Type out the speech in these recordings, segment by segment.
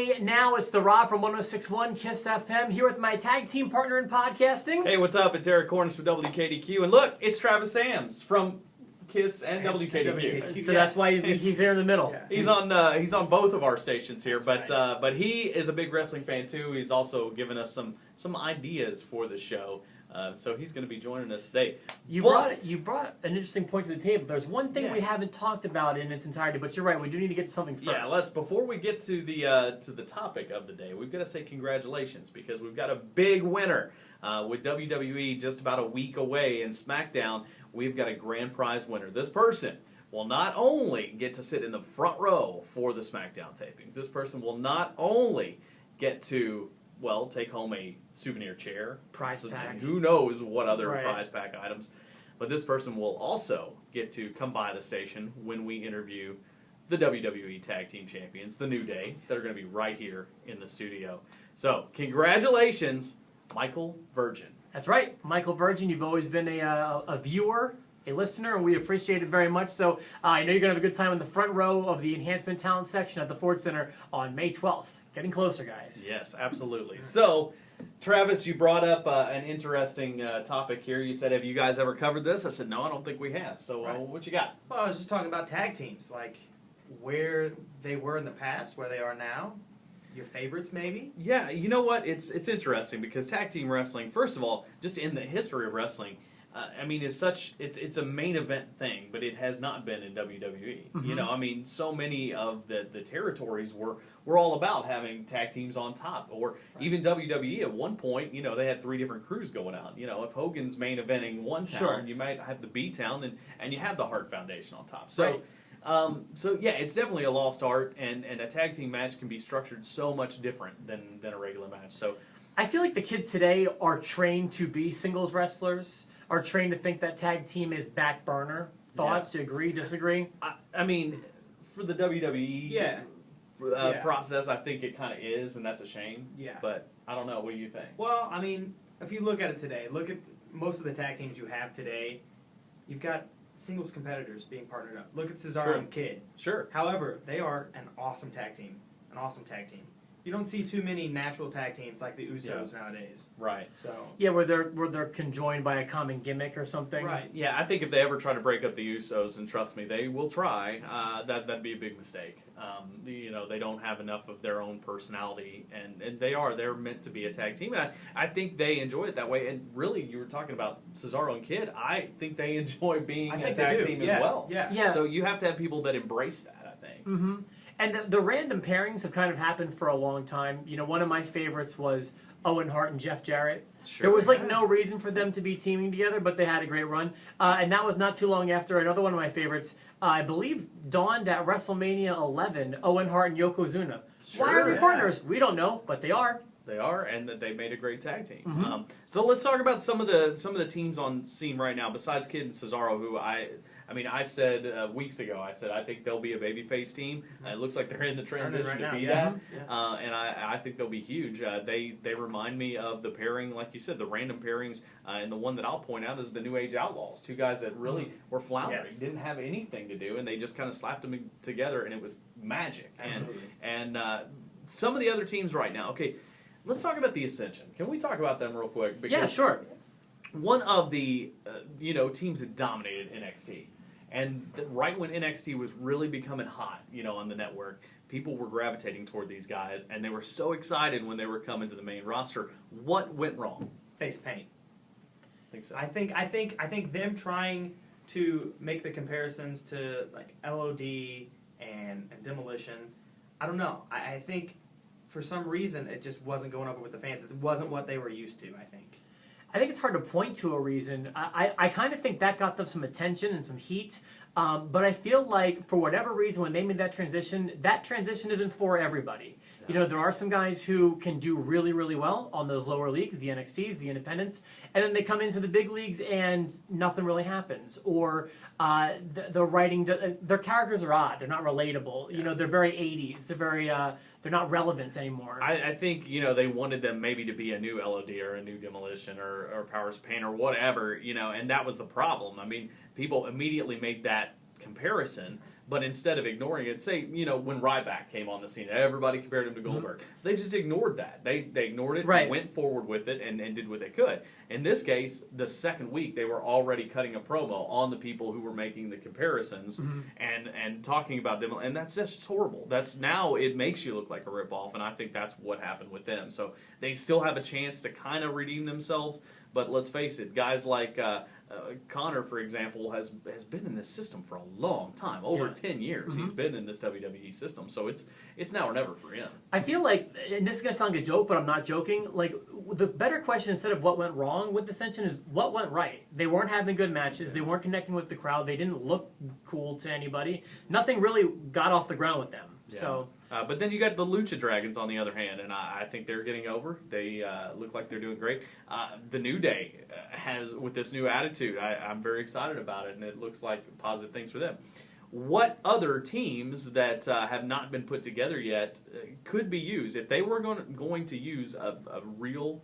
Hey, now it's the Rob from 106.1 KISS FM here with my tag team partner in podcasting. Hey, what's up? It's Eric Cornish from WKDQ. And look, it's Travis Sams from KISS and WKDQ. So that's why he's here in the middle. Yeah. He's on both of our stations here, but he is a big wrestling fan too. He's also given us some ideas for the show. So he's going to be joining us today. You brought an interesting point to the table. There's one thing we haven't talked about in its entirety, but you're right. We do need to get to something first. Yeah, before we get to the topic of the day, we've got to say congratulations because we've got a big winner with WWE just about a week away in SmackDown. We've got a grand prize winner. This person will not only get to sit in the front row for the SmackDown tapings. This person will not only get to take home a souvenir chair, prize pack. Who knows what other prize pack items. But this person will also get to come by the station when we interview the WWE Tag Team Champions, the New Day, that are going to be right here in the studio. So, congratulations, Michael Virgin. That's right, Michael Virgin. You've always been a viewer, a listener, and we appreciate it very much. So, I know you're going to have a good time in the front row of the Enhancement Talent section at the Ford Center on May 12th. Getting closer, guys. Yes, absolutely. So, Travis, you brought up an interesting topic here. You said, have you guys ever covered this? I said, no, I don't think we have. So, what you got? Well, I was just talking about tag teams, like where they were in the past, where they are now. Your favorites, maybe? Yeah, you know what? It's interesting because tag team wrestling, first of all, just in the history of wrestling, it's a main event thing, but it has not been in WWE. Mm-hmm. You know, so many of the territories were all about having tag teams on top, or even WWE at one point. You know, they had 3 different crews going out. You know, if Hogan's main eventing one town, you might have the B town, and you have the Hart Foundation on top. So. Yeah, it's definitely a lost art, and a tag team match can be structured so much different than a regular match. So, I feel like the kids today are trained to be singles wrestlers, are trained to think that tag team is back burner. Thoughts? You agree, disagree? I mean, for the WWE process, I think it kind of is, and that's a shame. Yeah. But I don't know. What do you think? Well, I mean, if you look at it today, look at most of the tag teams you have today, you've got singles competitors being partnered up. Look at Cesaro and Kid. Sure. However, they are an awesome tag team. An awesome tag team. You don't see too many natural tag teams like the Usos nowadays. Right. So where they're conjoined by a common gimmick or something. Right. Yeah, I think if they ever try to break up the Usos, and trust me, they will try, that'd be a big mistake. You know, they don't have enough of their own personality, and they're meant to be a tag team. And I think they enjoy it that way. And really, you were talking about Cesaro and Kid. I think they enjoy being a tag team as well. Yeah. So you have to have people that embrace that, I think. Mm-hmm. And the random pairings have kind of happened for a long time. You know, one of my favorites was Owen Hart and Jeff Jarrett. There was no reason for them to be teaming together, but they had a great run. And that was not too long after another one of my favorites, I believe, dawned at WrestleMania 11, Owen Hart and Yokozuna. Why are they partners? We don't know, but they are. They are, and they made a great tag team. Mm-hmm. So let's talk about some of the teams on scene right now, besides Kid and Cesaro, who I said weeks ago, I think they'll be a babyface team. It looks like they're in the transition to be that. And I think they'll be huge. They remind me of the pairing, like you said, the random pairings. And the one that I'll point out is the New Age Outlaws. 2 guys that really were floundering, didn't have anything to do, and they just kind of slapped them together, and it was magic. Absolutely. And some of the other teams right now, okay, let's talk about the Ascension. Can we talk about them real quick? Yeah, sure. One of the teams that dominated NXT. And right when NXT was really becoming hot, on the network, people were gravitating toward these guys, and they were so excited when they were coming to the main roster. What went wrong? Face paint. I think so. I think them trying to make the comparisons to like LOD and Demolition. I don't know. I think for some reason it just wasn't going over with the fans. It wasn't what they were used to, I think. I think it's hard to point to a reason. I kind of think that got them some attention and some heat. But I feel like for whatever reason, when they made that transition isn't for everybody. You know, there are some guys who can do really, really well on those lower leagues, the NXTs, the independents, and then they come into the big leagues and nothing really happens. Or the writing, their characters are odd. They're not relatable. You know, they're very 80s. They're not relevant anymore. I think, they wanted them maybe to be a new LOD or a new Demolition or Powers Pain or whatever, and that was the problem. I mean, people immediately made that comparison. But instead of ignoring it, say, when Ryback came on the scene, everybody compared him to Goldberg. They just ignored that. They ignored it and went forward with it and did what they could. In this case, the second week, they were already cutting a promo on the people who were making the comparisons and talking about them. And that's just horrible. Now it makes you look like a ripoff, and I think that's what happened with them. So they still have a chance to kind of redeem themselves. But let's face it, guys like Connor, for example, has been in this system for a long time. Over 10 years he's been in this WWE system. So it's now or never for him. I feel like, and this is going to sound like a joke, but I'm not joking, like the better question instead of what went wrong with Ascension is what went right. They weren't having good matches. They weren't connecting with the crowd. They didn't look cool to anybody. Nothing really got off the ground with them. Yeah. So, but then you got the Lucha Dragons on the other hand, and I think they're getting over. They look like they're doing great. The New Day has, with this new attitude, I'm very excited about it, and it looks like positive things for them. What other teams that have not been put together yet could be used if they were going to use a real,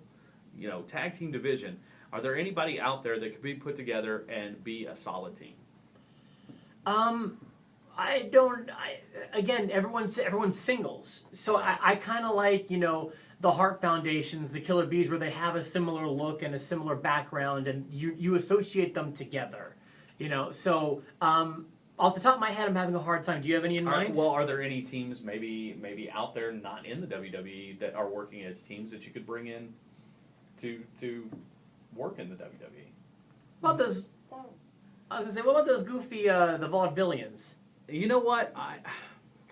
tag team division? Are there anybody out there that could be put together and be a solid team? Again, everyone's singles. So I kind of like, the Hart Foundations, the Killer Bees, where they have a similar look and a similar background, and you associate them together. So off the top of my head, I'm having a hard time. Do you have any in mind? Well, are there any teams maybe out there not in the WWE that are working as teams that you could bring in to work in the WWE? What about those goofy the Vaudevillians? You know what?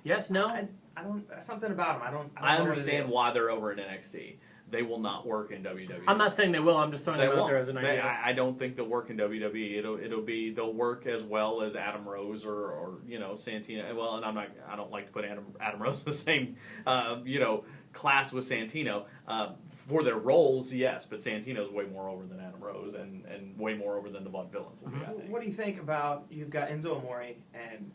Yes, no? I don't. Something about them. I understand why they're over in NXT. They will not work in WWE. I'm not saying they will. I'm just throwing them out there as an idea. I don't think they'll work in WWE. They'll work as well as Adam Rose or Santino. Well, and I don't like to put Adam Rose in the same class with Santino. For their roles, yes, but Santino's way more over than Adam Rose and way more over than the Vaudevillains will be, I think. What do you think about, you've got Enzo Amore and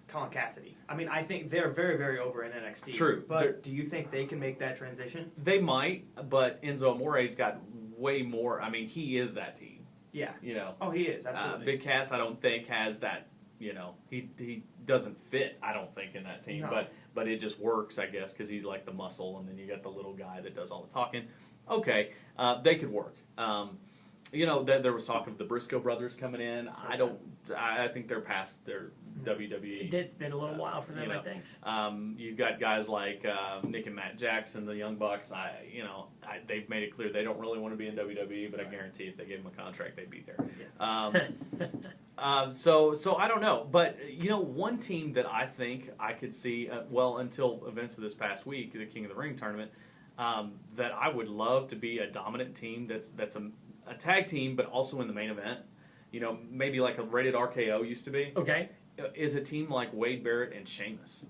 Colin Cassidy? I mean, I think they're very, very over in NXT. True. But do you think they can make that transition? They might, but Enzo Amore's got way more. I mean, he is that team. Yeah. Oh, he is, absolutely. Big Cass, I don't think, has that, he doesn't fit, I don't think, in that team. No. But it just works, I guess, because he's like the muscle, and then you got the little guy that does all the talking. Okay, they could work. There was talk of the Briscoe brothers coming in. Okay. I think they're past their WWE. It's been a little while for them, I think. You've got guys like Nick and Matt Jackson, the Young Bucks. They've made it clear they don't really want to be in WWE, but I guarantee if they gave them a contract, they'd be there. Yeah. So I don't know, but one team that I think I could see, until events of this past week, the King of the Ring tournament, that I would love to be a dominant team that's a tag team, but also in the main event. Maybe like a rated RKO used to be. Okay. Is a team like Wade Barrett and Sheamus.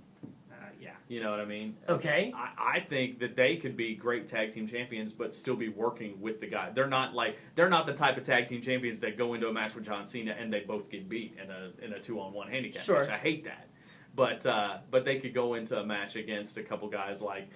Yeah. You know what I mean? Okay. I think that they could be great tag team champions, but still be working with the guy. They're not the type of tag team champions that go into a match with John Cena and they both get beat in a 2-on-1 handicap match. I hate that. But they could go into a match against a couple guys like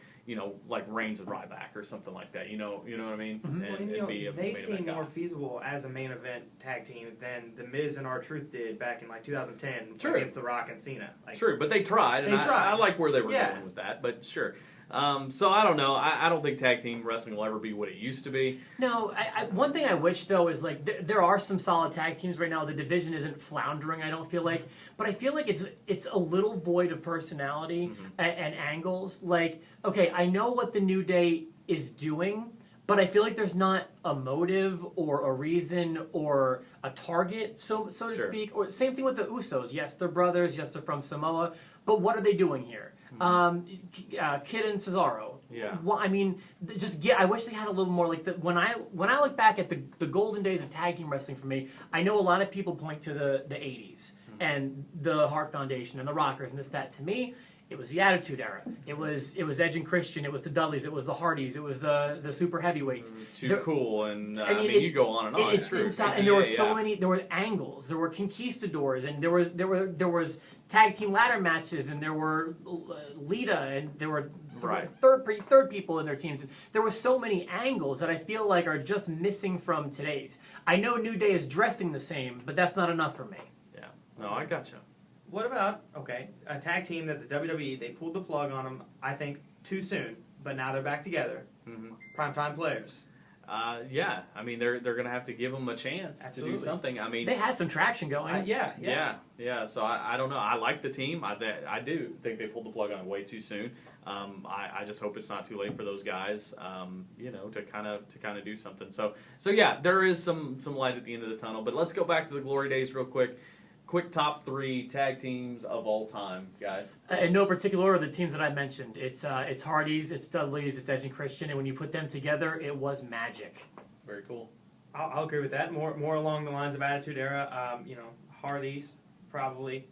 Reigns and Ryback or something like that. You know what I mean? Mm-hmm. They seem more feasible as a main event tag team than The Miz and R-Truth did back in 2010 against The Rock and Cena. True, but they tried, and I like where they were going with that. But sure. So I don't know. I don't think tag team wrestling will ever be what it used to be. No, one thing I wish though is there are some solid tag teams right now. The division isn't floundering, I don't feel like, but I feel like it's a little void of personality and angles. Okay, I know what the New Day is doing, but I feel like there's not a motive or a reason or a target, so to speak. Or same thing with the Usos. Yes, they're brothers. Yes, they're from Samoa. But what are they doing here? Kid and Cesaro. Yeah. Well, I mean, I wish they had a little more when I look back at the golden days of tag team wrestling for me, I know a lot of people point to the 80s and the Hart Foundation and the Rockers and this, that. To me, it was the Attitude Era. It was Edge and Christian. It was the Dudleys. It was the Hardys. It was the super heavyweights. Cool, and you go on and on. It didn't stop, and there were so many. There were angles. There were conquistadors, and there was tag team ladder matches, and there were Lita, and there were third people in their teams. There were so many angles that I feel like are just missing from today's. I know New Day is dressing the same, but that's not enough for me. Yeah. No, I gotcha. what about a tag team that the WWE they pulled the plug on them? I think too soon, but now they're back together. Mm-hmm. Primetime players. Yeah, I mean they're going to have to give them a chance to do something. I mean they had some traction going. Yeah. So I don't know. I like the team. I do think they pulled the plug on it way too soon. I just hope it's not too late for those guys, to kind of do something. So yeah, there is some light at the end of the tunnel. But let's go back to the glory days real quick. Quick top 3 tag teams of all time, guys. In no particular order, the teams that I mentioned. It's Hardy's, it's Dudley's, it's Edge and Christian, and when you put them together, it was magic. Very cool. I'll agree with that. More along the lines of Attitude Era. Hardy's probably.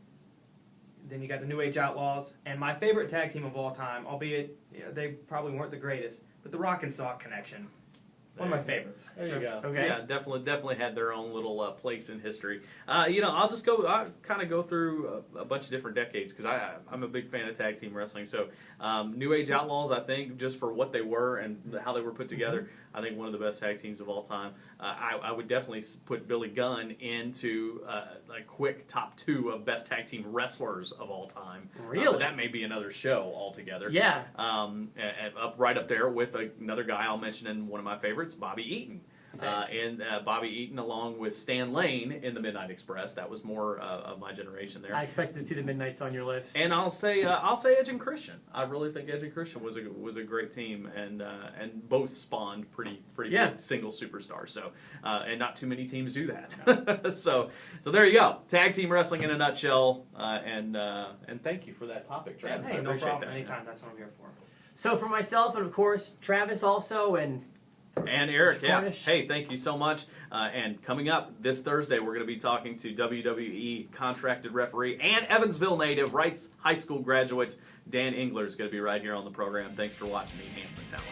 Then you got the New Age Outlaws, and my favorite tag team of all time, albeit they probably weren't the greatest, but the Rock and Sock Connection. One of my favorites. There you go. Okay. Yeah, definitely had their own little place in history. I'll kind of go through a bunch of different decades because I'm a big fan of tag team wrestling. So New Age Outlaws, I think, just for what they were and how they were put together, I think one of the best tag teams of all time. I would definitely put Billy Gunn into a quick top 2 of best tag team wrestlers of all time. Really? That may be another show altogether. Yeah. Right up there with another guy I'll mention in one of my favorites, Bobby Eaton. Bobby Eaton along with Stan Lane in the Midnight Express. That was more of my generation there. I expected to see the Midnights on your list. And I'll say Edge and Christian. I really think Edge and Christian was a great team, and both spawned pretty good single superstars. So and not too many teams do that. so there you go. Tag team wrestling in a nutshell. And thank you for that topic, Travis. Hey, I no appreciate problem. that. Anytime. That's what I'm here for. So for myself, and of course Travis also, and Eric, yeah. Hey, thank you so much. And coming up this Thursday, we're going to be talking to WWE contracted referee and Evansville native, Wrights High School graduate Dan Engler is going to be right here on the program. Thanks for watching the Enhancement Talent.